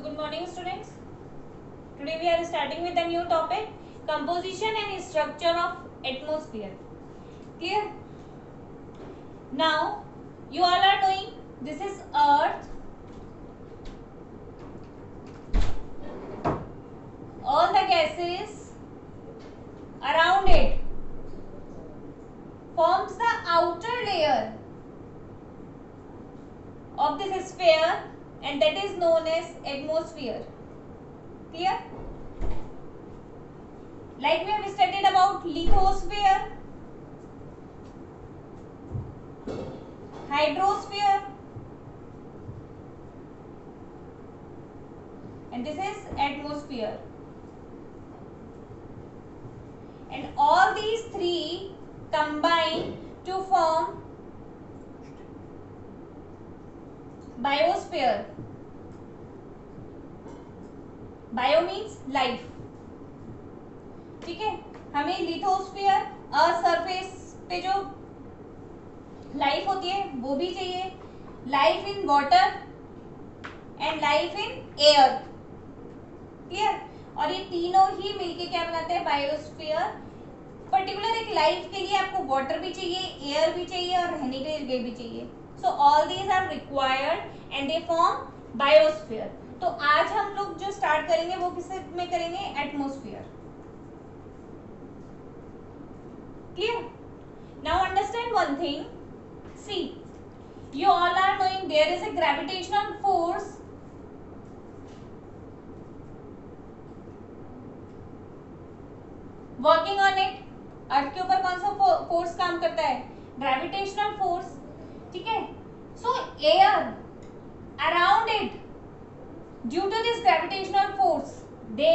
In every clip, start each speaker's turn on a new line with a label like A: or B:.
A: good morning students. Today we are starting with a new topic, composition and structure of atmosphere. Clear? Now you all are knowing this is earth. All the gases around it forms the outer layer of this sphere and that is known as atmosphere. Clear? Like we have studied about lithosphere, hydrosphere, and this is atmosphere. And all these three combine to form biosphere. Bio means life. ठीक है, हमें lithosphere earth surface पे जो life होती है वो भी चाहिए, life in water and life in air. Clear? और ये तीनों ही मिलके क्या बनाते हैं? बायोस्फीयर. पर्टिकुलर एक लाइफ के लिए आपको वाटर भी चाहिए, एयर भी चाहिए और रहने के लिए भी चाहिए. So all these are required and they form biosphere. तो आज हम लोग जो स्टार्ट करेंगे वो किस में करेंगे? Atmosphere. Clear? Now understand one thing. See, you all are knowing there is a gravitational force working on it. Earth के ऊपर कौन सा फोर्स काम करता है? Gravitational force. ठीक है. So air around it due to this gravitational force they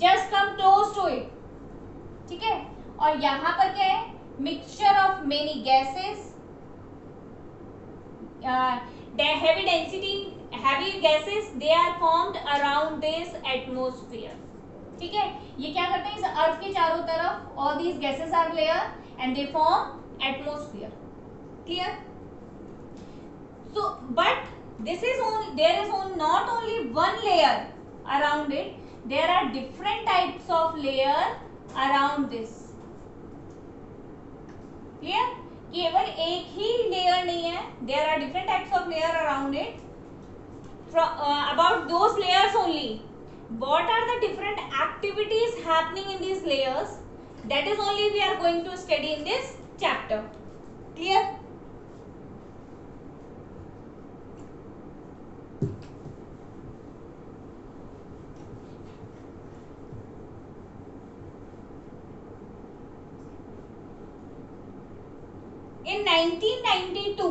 A: just come close to it. ठीक है. और यहां पर क्या है? Mixture of many gases, heavy density heavy gases, they are formed around this atmosphere. ठीक है. ये क्या करते हैं? इस अर्थ के चारों तरफ all these gases are layer and they form atmosphere. Clear? So but this is only, there is only not only one layer around it, there are different types of layer around this. Clear? केवल एक ही layer नहीं है, there are different types of layer around it. About those layers only, what are the different activities happening in these layers, that is only we are going to study in this chapter. Clear? In 1992,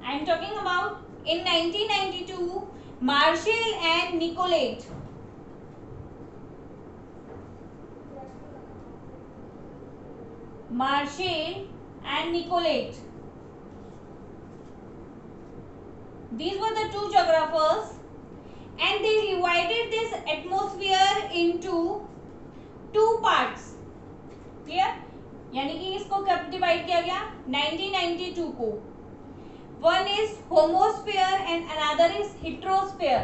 A: I am talking about in 1992, Marshall and Nicolette these were the two geographers and they divided this atmosphere into two parts. Clear? यानी कि इसको कब divide किया गया? 1992 को. One is homosphere and another is heterosphere.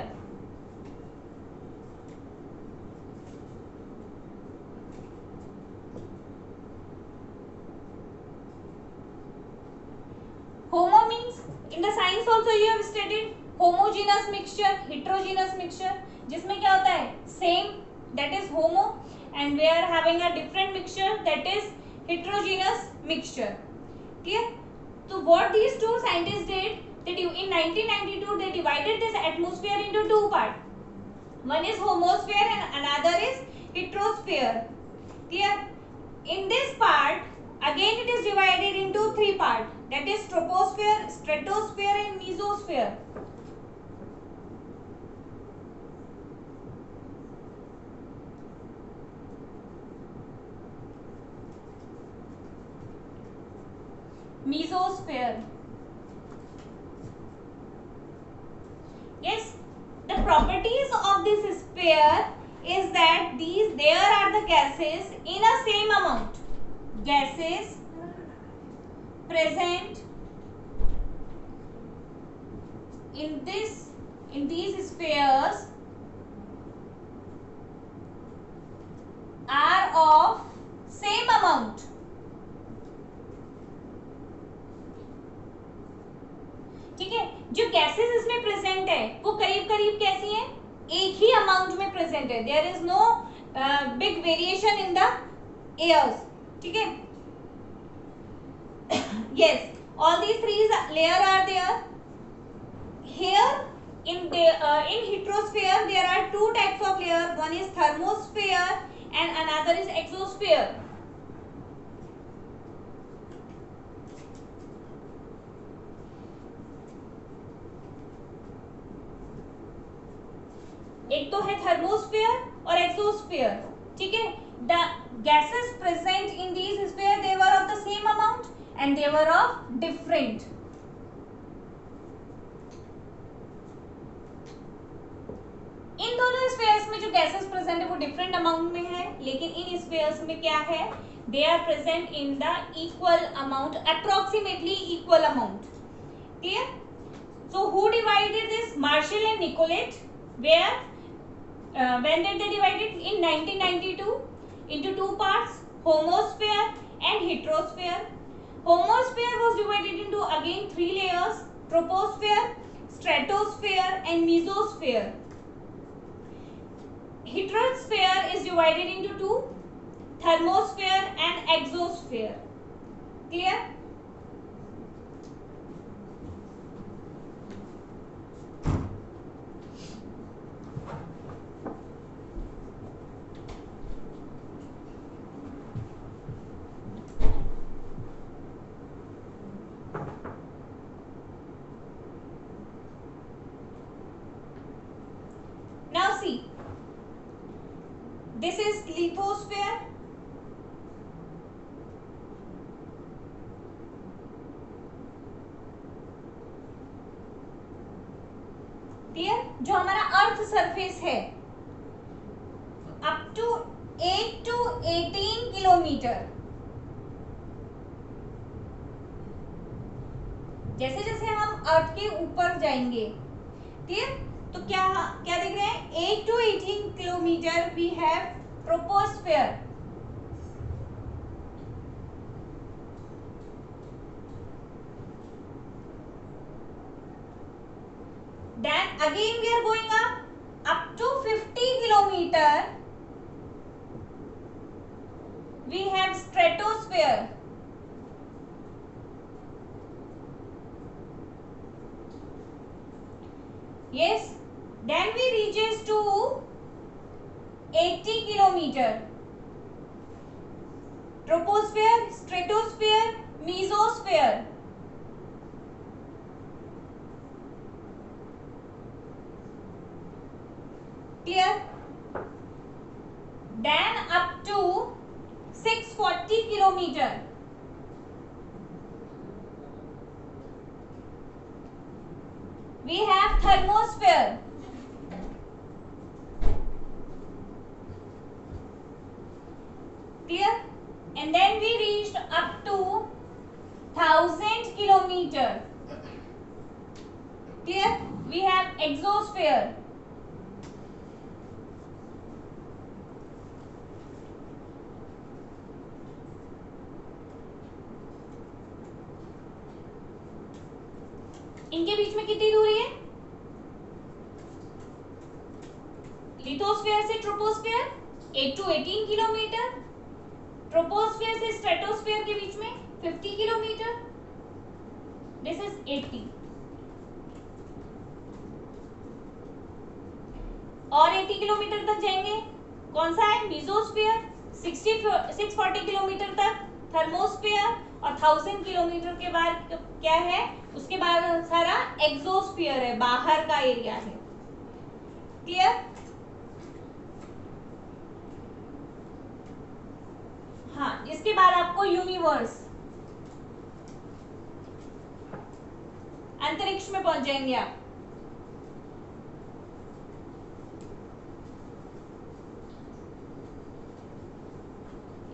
A: Homo means in the science also you have studied homogeneous mixture, heterogeneous mixture, जिसमें क्या होता है? Same, that is homo, and we are having a different mixture, that is heterogeneous mixture. Clear? So what these two scientists did, that in 1992 they divided this atmosphere into two parts. One is homosphere and another is heterosphere. Clear? In this part again it is divided into three parts, that is troposphere, stratosphere and mesosphere. Mesosphere. Yes, the properties of this sphere is that there are the gases in a same amount. Gases present in these spheres are of same amount. ठीक है, जो gases इसमें present है वो करीब करीब कैसी हैं, एक ही अमाउंट में प्रेजेंट है. There is no big variation in the airs. ठीक है, yes, all these three layer are there. Here in heterosphere there are two types of layer. One is thermosphere and another is exosphere. एक तो है thermosphere और exosphere. ठीक है, the gases present in these sphere they were of the same amount and they were of different. इन दोनों spheres में जो gases present है वो डिफरेंट अमाउंट में है, लेकिन इन स्फीयर्स में क्या है, they are present in the equal amount, approximately equal amount. Clear? So who divided this? Marshall and Nicolet. Where when did they divide it? In 1992 into two parts, homosphere and heterosphere. Homosphere was divided into again three layers: troposphere, stratosphere and mesosphere. Heterosphere is divided into two: thermosphere and exosphere. Clear? Now see, this is lithosphere. Clear? जो हमारा earth surface है up to 8 to 18 kilometre. जैसे जैसे हम अर्थ के ऊपर जाएंगे, clear, तो क्या क्या देख रहे हैं, 8 to 18 kilometre we have troposphere. Then again we are going up to 50 kilometer. We have stratosphere. Yes. Then we reaches to 80 kilometer. Troposphere, stratosphere, mesosphere. Clear? Then up to 640 kilometer. We have thermosphere. Clear? And then we reached up to 1000 kilometer. Clear? We have exosphere. इनके बीच में कितनी दूरी है? Lithosphere से troposphere 8 to 18 kilometre. Troposphere से stratosphere के बीच में 50 kilometre. This is 80. और 80 किलोमीटर तक जाएंगे. कौन सा है? मीजोस्फीयर. 640 किलोमीटर तक थर्मोस्फीयर और 1000 किलोमीटर के बाद क्या है, उसके बाद सारा एक्सोस्फीयर है, बाहर का एरिया है. क्लियर? हाँ, इसके बाद आपको यूनिवर्स, अंतरिक्ष में पहुंच जाएंगे आप.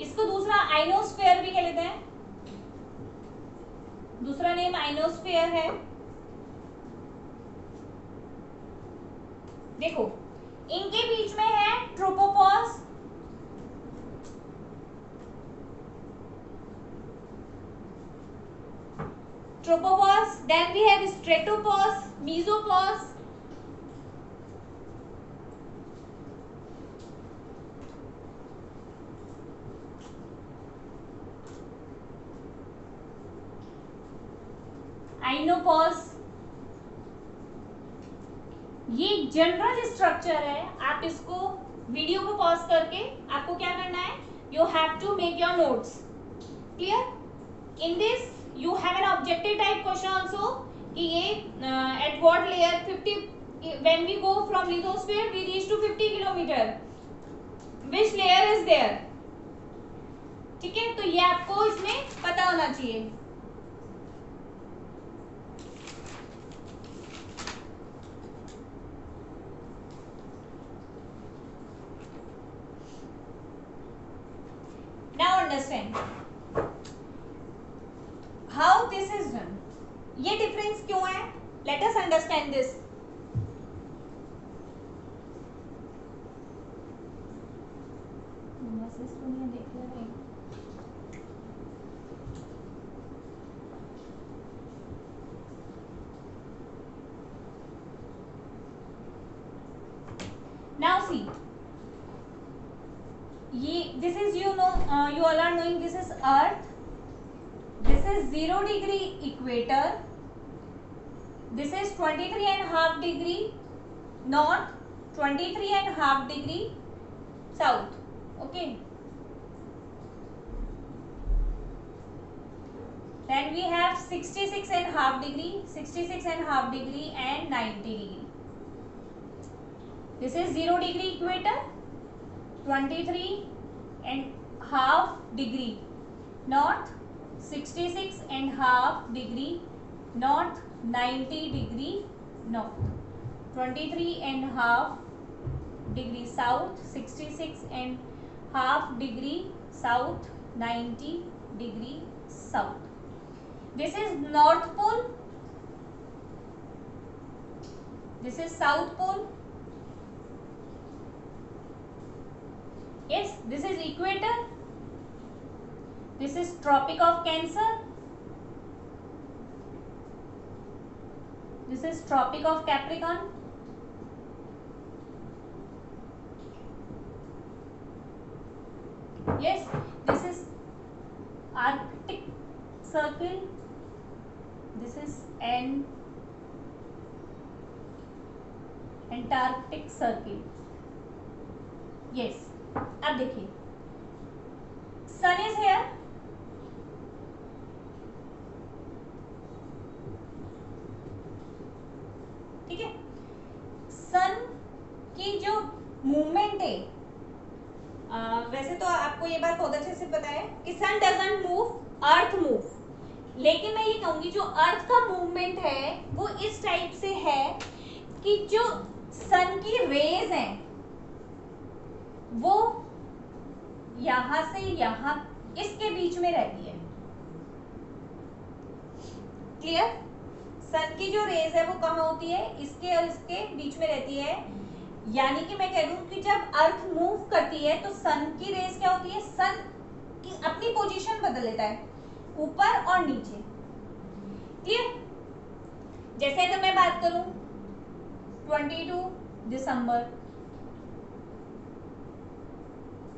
A: इसको दूसरा आइनोस्फीयर भी कह लेते हैं. दूसरा नेम आइनोस्फीयर है. देखो इनके बीच में है tropopause, tropopause, then we have stratopause, mesopause, ionopause। ये जनरल स्ट्रक्चर है, आप इसको वीडियो को पॉज करके आपको क्या करना है, you have to make your notes clear. In this you have an objective type question also कि ये at what layer 50 when we go from lithosphere we reach to 50 kilometer which layer is there, ठीक है। तो ये आपको इसमें पता होना चाहिए। Now understand how this is done, ये डिफरेंस क्यों है, let us understand this। Now see, this is you all are knowing this is Earth, this is 0 degree equator, this is 23.5 degree north, 23.5 degree south, okay। Then we have 66.5 degree, 66.5 degree and 90 degree। This is 0 degree equator, 23.5 degree north, 66.5 degree north, 90 degree north, 23.5 degree south, 66.5 degree south, 90 degree south। This is North Pole, this is South Pole, yes, this is equator, this is Tropic of Cancer, this is Tropic of Capricorn, yes, this is Arctic Circle, this is Antarctic Circle, yes। अब देखिए सन is here, ठीक है। सन की जो movement है, वैसे तो आपको ये बात बहुत अच्छे से पता है कि सन डजंट मूव, अर्थ मूव, लेकिन मैं ये कहूंगी जो अर्थ का मूवमेंट है वो इस टाइप से है कि जो सन की रेज हैं वो यहां से यहां इसके बीच में रहती है, क्लियर। सन की जो रेज है वो कहाँ होती है, इसके और इसके बीच में रहती है। यानी कि मैं कह दूं कि जब अर्थ मूव करती है तो सन की रेज क्या होती है, सन की अपनी पोजीशन बदल लेता है ऊपर और नीचे, क्लियर। जैसे अगर मैं बात करूं 22 दिसंबर,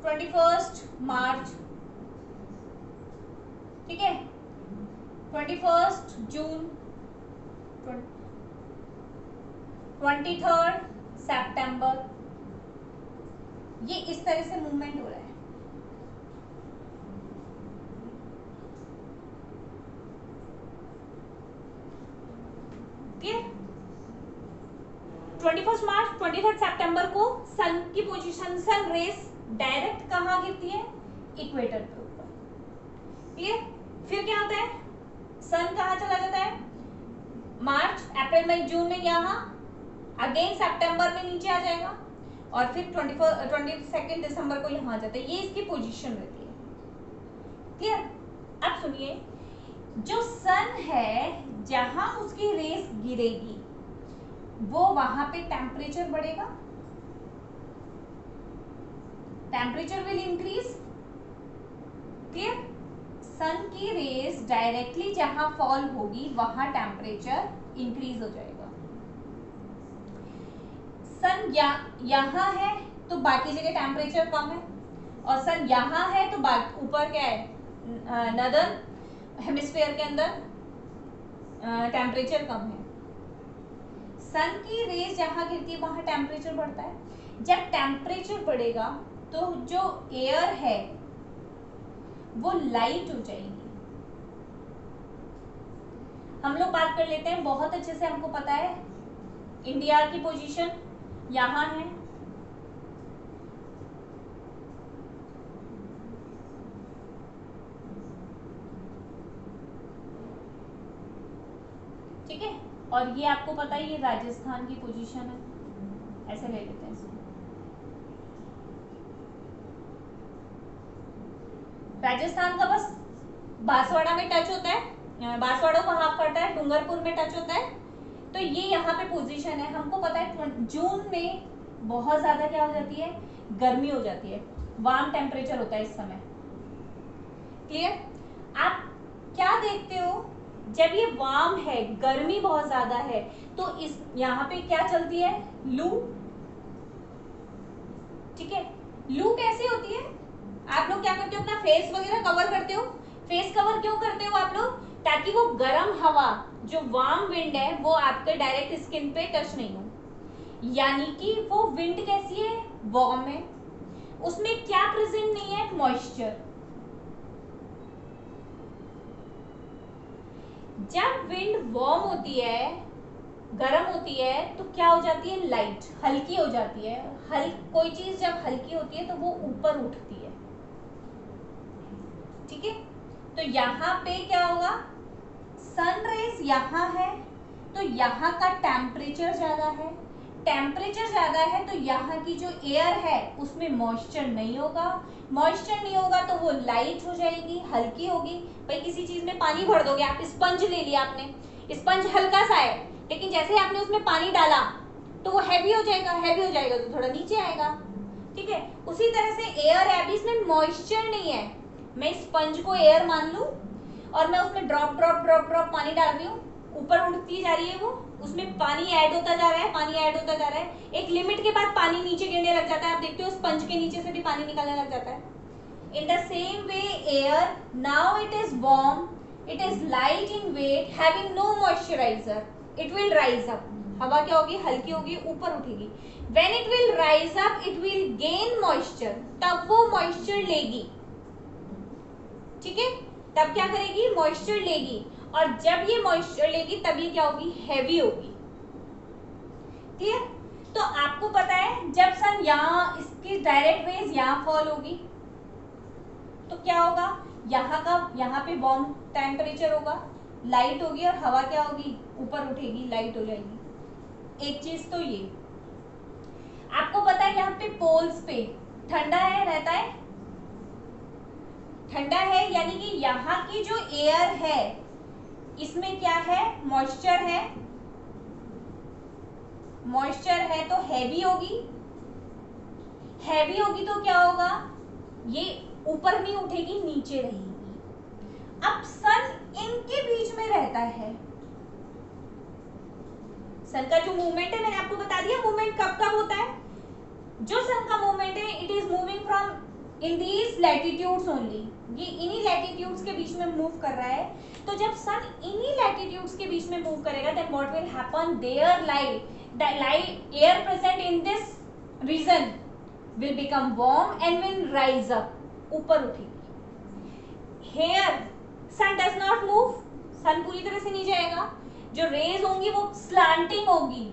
A: 21 मार्च, ठीक है, 21 जून, 23 सितंबर, ये इस तरह से मूवमेंट हो रहा है, क्लियर। 21 मार्च 23 सितंबर को सन की पोजीशन, सन रेस डायरेक्ट कहाँ गिरती है, इक्वेटर के ऊपर, क्लियर। फिर क्या होता है, सन कहाँ चला जाता है, मार्च अप्रैल मई जून में यहाँ, अगेन सितंबर में नीचे आ जाएगा और फिर 22 दिसंबर को यहाँ आ जाता है। ये इसकी पोजीशन रहती है, क्लियर। अब सुनिए, जो सन है जहां उसकी रेस गिरेगी वो वहां पे टेम्परेचर बढ़ेगा, टेम्परेचर विल इंक्रीज। क्लियर? सन की रेज डायरेक्टली जहां फॉल होगी वहां टेम्परेचर इंक्रीज हो जाएगा। सन यहाँ है तो बाकी जगह टेम्परेचर कम है, और सन यहाँ है तो ऊपर क्या है, नदर्न हेमिस्फीयर के अंदर टेम्परेचर कम है। सन की रेज जहां गिरती है वहां टेम्परेचर बढ़ता है। जब टेम्परेचर बढ़ेगा तो जो एयर है वो लाइट हो जाएगी। हम लोग बात कर लेते हैं, बहुत अच्छे से हमको पता है इंडिया की पोजीशन यहाँ है, ठीक है, और ये आपको पता है ये राजस्थान की पोजीशन है, ऐसे ले लेते हैं इसको। राजस्थान का बस बांसवाड़ा में टच होता है, बांसवाड़ा को हाफ करता है, डूंगरपुर में टच होता है, तो ये यहाँ पे पोजीशन है। हमको पता है जून में बहुत ज्यादा क्या हो जाती है, गर्मी हो जाती है, वार्म टेम्परेचर होता है इस समय। क्लियर? आप क्या देखते हो, जब ये वार्म है, गर्मी बहुत ज्यादा है, तो इस यहाँ पे क्या चलती है, लू। ठीक है, लू कैसे होती है, आप लोग क्या करते हो, अपना फेस वगैरह कवर करते हो। फेस कवर क्यों करते हो आप लोग, ताकि वो गर्म हवा जो वार्म विंड है वो आपके डायरेक्ट स्किन पे टच नहीं हो। यानी कि वो विंड कैसी है, वार्म है, उसमें क्या प्रेजेंट नहीं है, मॉइस्चर। जब विंड वार्म होती है, गर्म होती है, तो क्या हो जाती है, लाइट, हल्की हो जाती है। कोई चीज जब हल्की होती है तो वो ऊपर उठती है। ठीक है, तो यहाँ पे क्या होगा, सन रेज यहाँ है तो यहाँ का टेम्परेचर ज्यादा है, टेम्परेचर ज्यादा है तो यहाँ की जो एयर है उसमें मॉइस्चर नहीं होगा, मॉइस्चर नहीं होगा तो वो लाइट हो जाएगी, हल्की होगी। भाई किसी चीज में पानी भर दोगे, आप स्पंज ले लिया आपने, स्पंज हल्का सा है, लेकिन जैसे आपने उसमें पानी डाला तो वो हैवी हो जाएगा, हैवी हो जाएगा तो थोड़ा नीचे आएगा। ठीक है, उसी तरह से एयर है, अभी इसमें मॉइस्चर नहीं है, मैं स्पंज को एयर मान लूं और मैं उसमें ड्रॉप ड्रॉप ड्रॉप ड्रॉप पानी डाल रही हूँ, ऊपर उठती जा रही है, वो उसमें पानी ऐड होता जा रहा है, पानी ऐड होता जा रहा है, एक लिमिट के बाद पानी नीचे गिरने लग जाता है। आप देखते हो स्पंज के नीचे से भी पानी निकलने लग जाता है। In the same way air, now it is warm, it is light in weight, having no moisturiser, it will rise up. हवा क्या होगी, हल्की होगी, ऊपर उठेगी। When it will rise up it will gain moisture, तब वो मॉइस्चर लेगी। ठीक है, तब क्या करेगी, मॉइस्चर लेगी, और जब ये मॉइस्चर लेगी तब ये क्या होगी, हैवी होगी। क्लियर? तो आपको पता है जब सन यहाँ, इसकी डायरेक्ट रेज यहाँ फॉल होगी तो क्या होगा, यहाँ पे वार्म टेम्परेचर होगा, लाइट होगी, और हवा क्या होगी, ऊपर उठेगी, लाइट हो जाएगी। एक चीज तो ये आपको पता है, यहाँ पे पोल्स पे ठंडा है, रहता है, ठंडा है, यानी कि यहाँ की जो एयर है इसमें क्या है, मॉइस्चर है, मॉइस्चर है तो हैवी होगी, हैवी होगी तो क्या होगा, ये ऊपर नहीं उठेगी, नीचे रहेगी। अब सन इनके बीच में रहता है, सन का जो मूवमेंट है मैंने आपको बता दिया, मूवमेंट कब कब होता है, जो सन का मूवमेंट है it is moving from in these latitudes only, ये इन्हीं लैटिट्यूड्स के बीच में मूव कर रहा है। तो जब सन इन्हीं लैटिट्यूड्स के बीच में मूव करेगा then what will happen, there light, the light air present in this region will become warm and will rise up, ऊपर उठेगी। Here sun does not move, sun पूरी तरह से नहीं जाएगा, जो रेज होंगी वो स्लांटिंग होगी,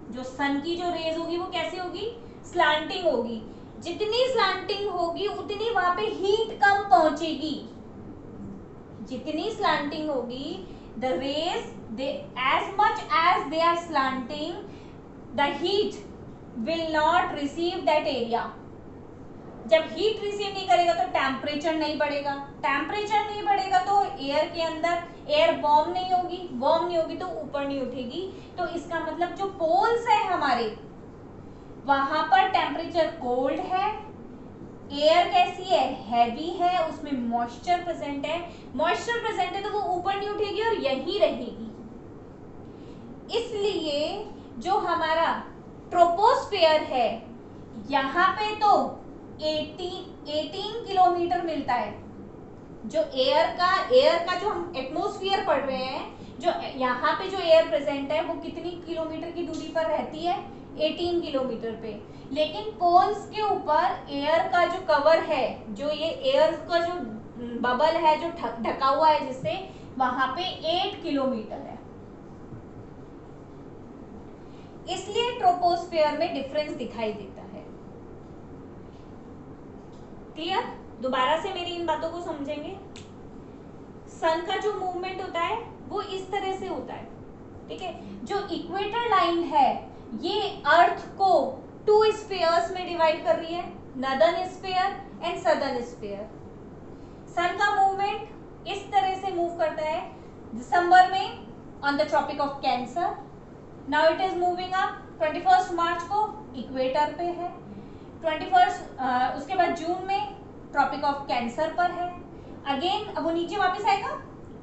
A: जो सन की जो रेज होगी वो कैसे होगी, स्लांटिंग होगी। जितनी स्लांटिंग होगी उतनी वहां पे हीट कम पहुंचेगी, जितनी स्लांटिंग होगी the rays they as much as they are slanting the heat will not receive that area, जब हीट रिसीव नहीं करेगा तो टेम्परेचर नहीं बढ़ेगा, टेम्परेचर नहीं बढ़ेगा तो एयर के अंदर एयर वार्म नहीं होगी, वार्म नहीं होगी तो ऊपर नहीं उठेगी। तो इसका मतलब जो पोल्स है हमारे, वहां पर टेम्परेचर कोल्ड है, एयर कैसी है, हैवी है, उसमें मॉइस्चर प्रेजेंट है, मॉइस्चर प्रेजेंट है तो वो ऊपर नहीं उठेगी और यहीं रहेगी। इसलिए जो हमारा ट्रोपोस्फेयर है यहाँ पे तो 18 किलोमीटर मिलता है। जो एयर का जो हम एटमॉस्फेयर पढ़ रहे हैं, जो यहाँ पे जो एयर प्रेजेंट है वो कितनी किलोमीटर की दूरी पर रहती है, 18 किलोमीटर पे। लेकिन पोल्स के ऊपर एयर का जो कवर है, जो ये एयर का जो बबल है जो ढका हुआ है जिससे, वहां पे 8 किलोमीटर है। इसलिए ट्रोपोस्फेयर में डिफरेंस दिखाई देता है। क्लियर? दोबारा से मेरी इन बातों को समझेंगे। सन का जो मूवमेंट होता है वो इस तरह से होता है, ठीक है। जो इक्वेटर लाइन है ये अर्थ को 2 स्फीयर्स में डिवाइड कर रही है, northern sphere and southern sphere. Sun का मूवमेंट इस तरह से मूव करता है दिसंबर में on the tropic of Cancer. Now it is moving up, 21 मार्च को इक्वेटर पे है, 21 उसके बाद जून में ट्रॉपिक ऑफ कैंसर पर है। अगेन अब वो नीचे वापस आएगा,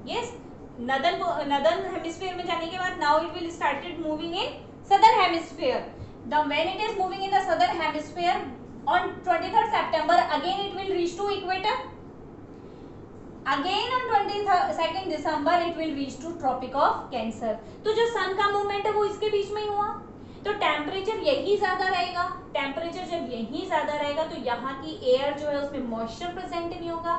A: यस, नदर्न हेमिस्फीयर में जाने के बाद now it will started moving in southern hemisphere. The when it is moving in the southern hemisphere on 23 September again it will reach to equator. Again on 22 December it will reach to tropic of Cancer. तो जो सन का movement है वो इसके बीच में ही हुआ, तो temperature यही ज्यादा रहेगा। टेम्परेचर जब यही ज्यादा रहेगा तो यहाँ की एयर जो है उसमें मॉइस्चर प्रेजेंट नहीं होगा,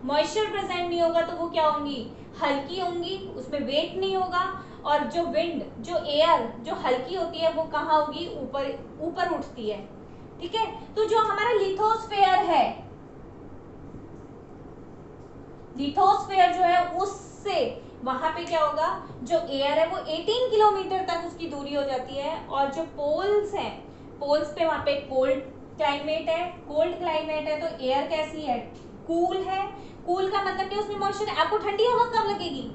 A: मॉइस्चर प्रेजेंट नहीं होगा तो वो क्या होंगी, हल्की होंगी, उसमें वेट नहीं होगा। और जो विंड, जो एयर जो हल्की होती है वो कहाँ होगी, ऊपर ऊपर उठती है, ठीक है। तो जो हमारा लिथोस्फेयर है, लिथोस्फेयर जो है उससे वहां पे क्या होगा, जो एयर है वो 18 किलोमीटर तक उसकी दूरी हो जाती है। और जो पोल्स हैं, पोल्स पे वहां पे कोल्ड क्लाइमेट है, कोल्ड क्लाइमेट है तो एयर कैसी है, कूल है। कूल का मतलब कि उसमें मॉइस्चर, आपको ठंडी हवा कब लगेगी,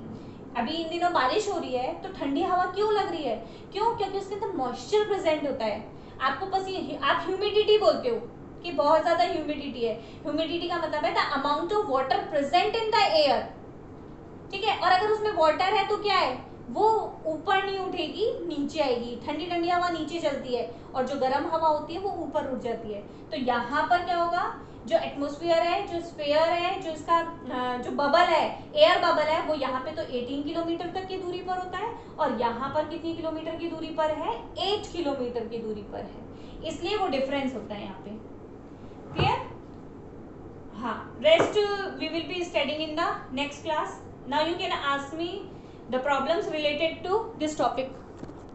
A: अभी इन दिनों बारिश हो रही है तो ठंडी हवा क्यों लग रही है, क्यों, क्योंकि उसके अंदर मॉइस्चर प्रेजेंट होता है। आपको आप ह्यूमिडिटी बोलते हो कि बहुत ज्यादा ह्यूमिडिटी है, ह्यूमिडिटी का मतलब है the amount of water present in the air, ठीक है। और अगर उसमें वाटर है तो क्या है, वो ऊपर नहीं उठेगी, नीचे आएगी, ठंडी ठंडी हवा नीचे चलती है और जो गर्म हवा होती है वो ऊपर उठ जाती है। तो यहाँ पर क्या होगा, जो एटमॉस्फेयर है, जो स्फीयर है, जो इसका जो बबल है, एयर बबल है, वो यहाँ पे तो 18 किलोमीटर तक की दूरी पर होता है और यहाँ पर कितनी किलोमीटर की दूरी पर है, 8 किलोमीटर की दूरी पर है। इसलिए वो डिफरेंस होता है यहाँ पे। क्लियर? हाँ, rest we will be studying in the next class. Now you can ask me the problems related to this topic.